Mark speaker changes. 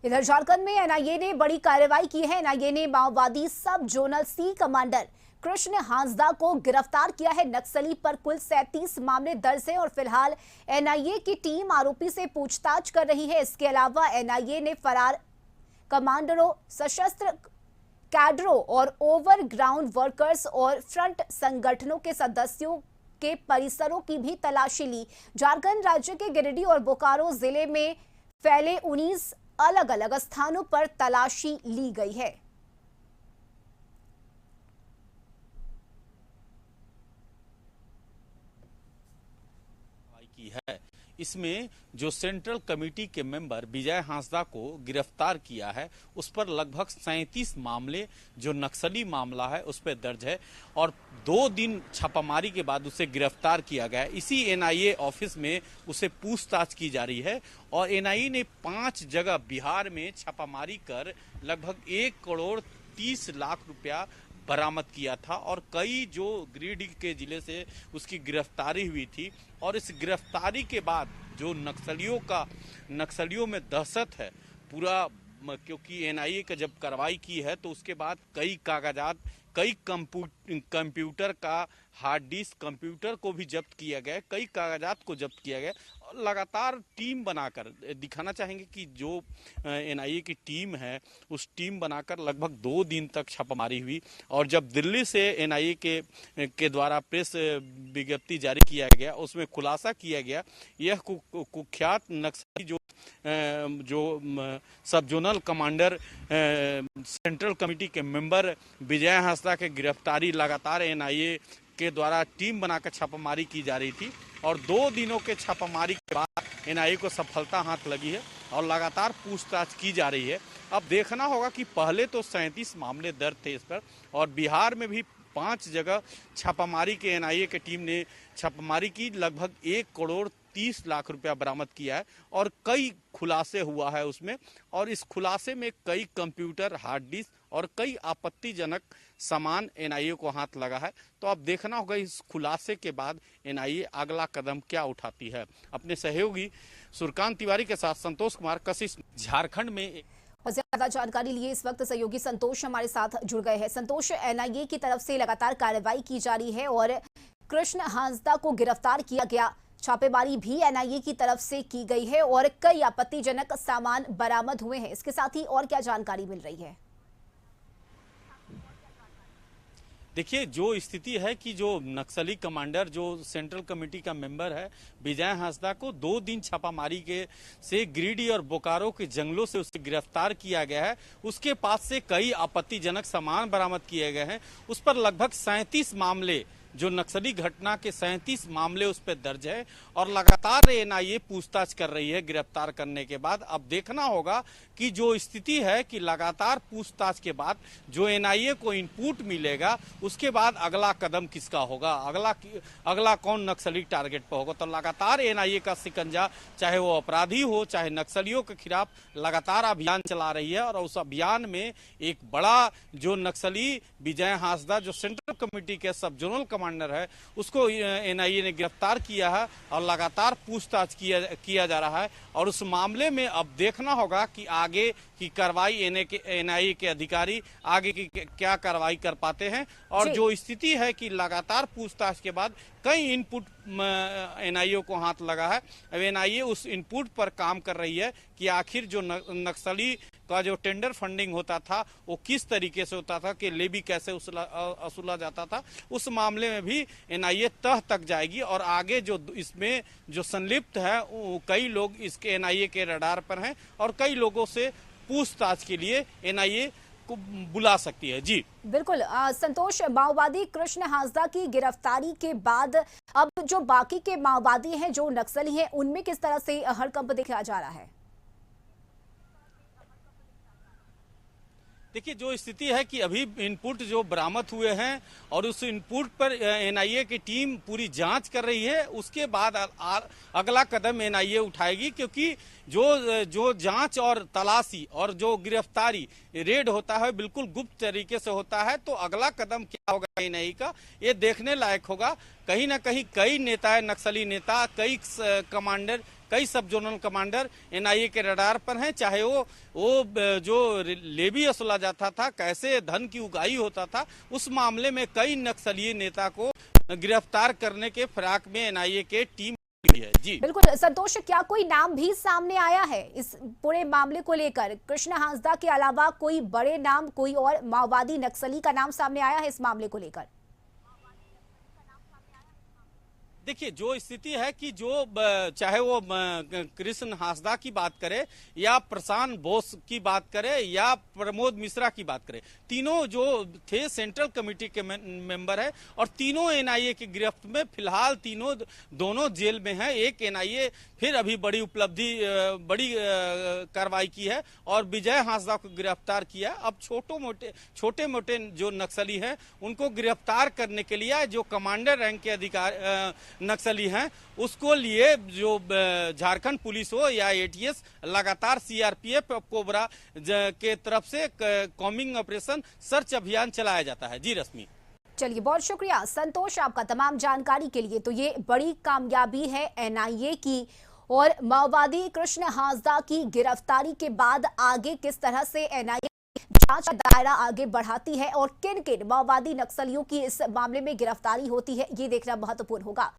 Speaker 1: इधर झारखंड में एनआईए ने बड़ी कार्रवाई की है। एनआईए ने माओवादी सब जोनल सी कमांडर कृष्ण हांसदा को गिरफ्तार किया है। नक्सली पर कुल 37 मामले दर्ज हैं और फिलहाल एनआईए की टीम आरोपी से पूछताछ कर रही है। इसके अलावा एनआईए ने फरार कमांडरों, सशस्त्र कैडरों और ओवरग्राउंड वर्कर्स और फ्रंट संगठनों के सदस्यों के परिसरों की भी तलाशी ली। झारखंड राज्य के गिरिडीह और बोकारो जिले में फैले 19 अलग अलग स्थानों पर तलाशी ली गई है।
Speaker 2: की है इसमें जो सेंट्रल कमेटी के मेंबर विजय हांसदा को गिरफ्तार किया है, उस पर लगभग 37 मामले जो नक्सली मामला है उस पर दर्ज है और 2 दिन छापामारी के बाद उसे गिरफ्तार किया गया। इसी एनआईए ऑफिस में उसे पूछताछ की जा रही है और एनआईए ने 5 जगह बिहार में छापामारी कर लगभग 1 करोड़ 30 लाख रुपया बरामद किया था और कई जो गिरिडीह के जिले से उसकी गिरफ्तारी हुई थी। और इस गिरफ्तारी के बाद जो नक्सलियों में दहशत है पूरा, क्योंकि एनआईए का जब कार्रवाई की है तो उसके बाद कई कागजात, कई कंप्यूटर का हार्ड डिस्क, कंप्यूटर को भी जब्त किया गया, कई कागजात को जब्त किया गया। लगातार टीम बनाकर दिखाना चाहेंगे कि जो एनआईए की टीम है उस टीम बनाकर लगभग 2 दिन तक छापामारी हुई और जब दिल्ली से एनआईए के द्वारा प्रेस विज्ञप्ति जारी किया गया उसमें खुलासा किया गया यह कुख्यात नक्सली जो सब जोनल कमांडर सेंट्रल कमेटी के मेंबर विजय हांसदा के गिरफ्तारी लगातार एनआईए के द्वारा टीम बनाकर छापामारी की जा रही थी और 2 दिनों के छापामारी के बाद एनआईए को सफलता हाथ लगी है और लगातार पूछताछ की जा रही है। अब देखना होगा कि पहले तो 37 मामले दर्ज थे इस पर और बिहार में भी 5 जगह छापामारी के एनआईए की टीम ने छापामारी की, लगभग 1 करोड़ 30 लाख रुपया बरामद किया है और कई खुलासे हुआ है उसमें और इस खुलासे में कई कंप्यूटर, हार्ड डिस्क और कई आपत्तिजनक सामान एनआईए को हाथ लगा है। तो अब देखना होगा इस खुलासे के बाद एनआईए अगला कदम क्या उठाती है। अपने सहयोगी सुरकांत तिवारी के साथ संतोष कुमार, कशिश, झारखंड में।
Speaker 1: और ज्यादा जानकारी लिए इस वक्त सहयोगी संतोष हमारे साथ जुड़ गए हैं। संतोष, एनआईए की तरफ से लगातार कार्रवाई की जा रही है और कृष्ण हांसदा को गिरफ्तार किया गया, छापेमारी भी एनआईए की तरफ से की गई है और कई आपत्तिजनक सामान बरामद हुए हैं। इसके साथ ही और क्या जानकारी मिल रही है?
Speaker 2: देखिए, जो स्थिति है कि जो नक्सली कमांडर जो सेंट्रल कमेटी का मेंबर है विजय हांसदा को 2 दिन छापामारी के से गिरिडीह और बोकारो के जंगलों से उसे गिरफ्तार किया गया है। उसके पास से कई आपत्तिजनक सामान बरामद किए गए हैं। उस पर लगभग 37 मामले, जो नक्सली घटना के 37 मामले उस पर दर्ज है और लगातार एनआईए पूछताछ कर रही है गिरफ्तार करने के बाद। अब देखना होगा कि जो स्थिति है कि लगातार पूछताछ के बाद जो एनआईए को इनपुट मिलेगा उसके बाद अगला कदम किसका होगा, अगला कौन नक्सली टारगेट पर होगा। तो लगातार एनआईए का शिकंजा, चाहे वो अपराधी हो चाहे नक्सलियों के खिलाफ लगातार अभियान चला रही है और उस अभियान में एक बड़ा जो नक्सली विजय हांसदा जो सेंट्रल कमेटी के सब जोनल कमांडर है उसको एनआईए ने गिरफ्तार किया है और लगातार पूछताछ किया जा रहा है। और उस मामले में अब देखना होगा कि आगे की कार्रवाई एनआईए के अधिकारी आगे की क्या कार्रवाई कर पाते हैं। और जो स्थिति है कि लगातार पूछताछ के बाद कई इनपुट एनआईए को हाथ लगा है। अब एनआईए उस इनपुट पर काम कर रही है कि आखिर जो नक्सली का जो टेंडर फंडिंग होता था वो किस तरीके से होता था, कि लेवी कैसे वसूला जाता था, उस मामले में भी एनआईए तह तक जाएगी और आगे जो इसमें जो संलिप्त है कई लोग इसके एनआईए के रडार पर हैं और कई लोगों से पूछताछ के लिए एनआईए को बुला सकती है। जी
Speaker 1: बिल्कुल संतोष, माओवादी कृष्ण हांसदा की गिरफ्तारी के बाद अब जो बाकी के माओवादी हैं, जो नक्सली हैं, उनमें किस तरह से हड़कंप देखा जा रहा है?
Speaker 2: देखिए, जो स्थिति है कि अभी इनपुट जो बरामद हुए हैं और उस इनपुट पर एनआईए की टीम पूरी जांच कर रही है। उसके बाद अगला कदम एनआईए उठाएगी, क्योंकि जो जांच और तलाशी और जो गिरफ्तारी रेड होता है बिल्कुल गुप्त तरीके से होता है। तो अगला कदम क्या होगा एनआईए का, ये देखने लायक होगा। कहीं ना कहीं कई नेता, नक्सली नेता, कई कमांडर, कई सब जोनल कमांडर एनआईए के रडार पर हैं, चाहे वो जो लेवी वसूला जाता था, कैसे धन की उगाही होता था, उस मामले में कई नक्सली नेता को गिरफ्तार करने के फिराक में एनआईए के टीम है। जी
Speaker 1: बिल्कुल संतोष, क्या कोई नाम भी सामने आया है इस पूरे मामले को लेकर? कृष्ण हांसदा के अलावा कोई बड़े नाम, कोई और माओवादी नक्सली का नाम सामने आया है इस मामले को लेकर?
Speaker 2: देखिए, जो स्थिति है कि जो चाहे वो कृष्ण हांसदा की बात करे या प्रशांत बोस की बात करे या प्रमोद मिश्रा की बात करे, तीनों जो थे सेंट्रल कमेटी के मेंबर है और तीनों एनआईए की गिरफ्त में फिलहाल दोनों जेल में हैं। एक एनआईए फिर अभी बड़ी उपलब्धि, बड़ी कार्रवाई की है और विजय हांसदा को गिरफ्तार किया। अब छोटे मोटे जो नक्सली हैं उनको गिरफ्तार करने के लिए जो कमांडर रैंक के अधिकार नक्सली हैं उसको लिए जो झारखंड पुलिस हो या एटीएस लगातार सीआरपीएफ कोबरा के तरफ से कॉम्बिंग ऑपरेशन सर्च अभियान चलाया जाता है। जी रश्मि।
Speaker 1: चलिए, बहुत शुक्रिया संतोष आपका तमाम जानकारी के लिए। तो ये बड़ी कामयाबी है एनआईए की, और माओवादी कृष्ण हांसदा की गिरफ्तारी के बाद आगे किस तरह से एनआईए जांच का दायरा आगे बढ़ाती है और किन किन माओवादी नक्सलियों की इस मामले में गिरफ्तारी होती है, ये देखना महत्वपूर्ण होगा।